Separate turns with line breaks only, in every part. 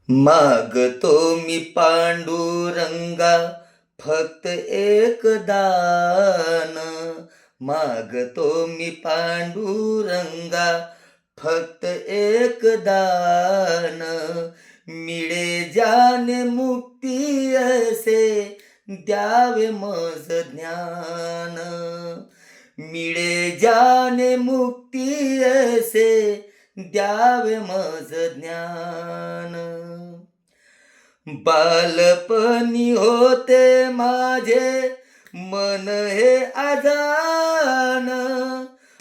मागतो मी पांडुरंगा फक्त एक दान. मागतो मी पांडुरंगा फक्त एक दान. मिळे ज्याने मुक्ती असे द्यावे मज ज्ञान. मिळे ज्याने मुक्ती असे द्यावे मज ज्ञान. बालपणी होते माझे मन हे अजान.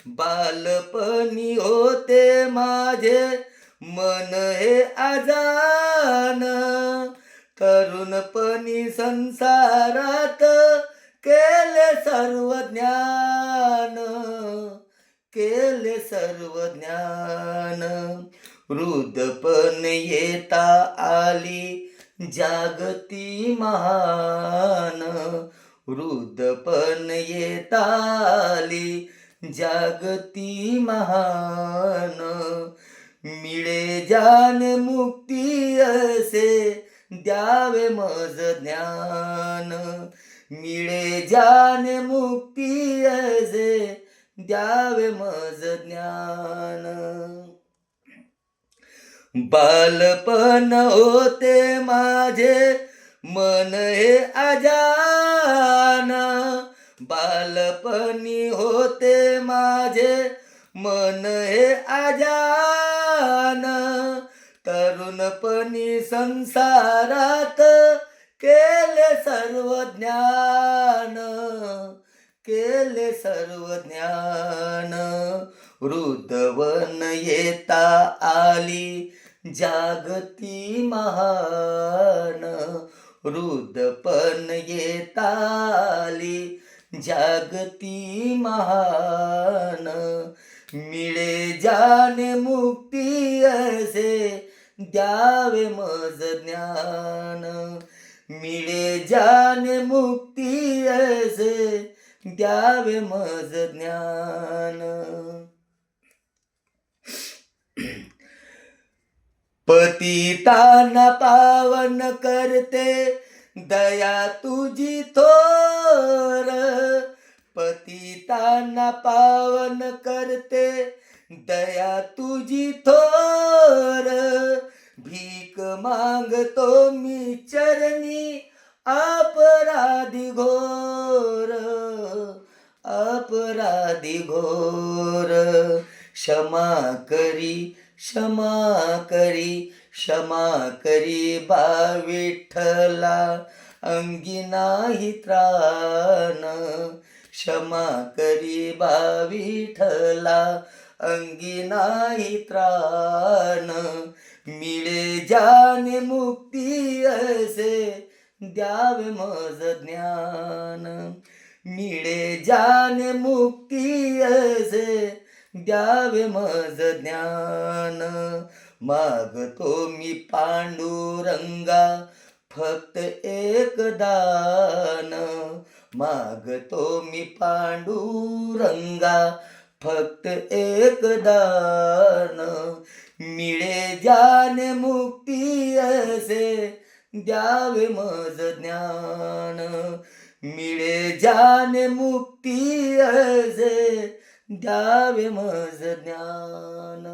बालपणी होते माझे मन हे अजान. तरुणपणी संसारात केले सर्व ज्ञान. केले सर्व ज्ञान. वृद्धपण येता आली जागती महान. वृद्धपण येता आली जागती महान. मिळे ज्याने मुक्ती असे द्यावे मज ज्ञान. मिळे ज्याने मुक्ती असे द्यावे मज ज्ञान. बालपण होते माझे मन हे अजान. बालपणी होते माझे मन हे अजान. तरुणपणी संसारात केले सर्व ज्ञान. केले सर्व ज्ञान. वृद्धवन येता आली जागती महान. वृद्धपण येता आली जागती महान. मिळे ज्याने मुक्ती असे द्यावे मज ज्ञान. मिळे ज्याने मुक्ती असे द्यावे मज ज्ञान. पतितांना पावन करते दया तुझी थोर. पतितांना पावन करते दया तुझी थोर. भीक मागतो मी चरणी अपराधी घोर. अपराधी घोर. क्षमा करी क्षमा करी क्षमा करी बा विठ्ठला अंगी नाही त्राण. क्षमा करी बा विठ्ठला अंगी नाही त्राण. मिळे ज्याने मुक्ती असे द्यावे मज ज्ञान. मिळे ज्याने मुक्ती असे द्यावे मज ज्ञान. मागतो मी पांडुरंगा फक्त एक दान. मागतो मी पांडुरंगा फक्त एक दान. मिळे ज्याने मुक्ती असे द्यावे मज ज्ञान. मिळे ज्याने मुक्ती असे द्यावे मज ज्ञान.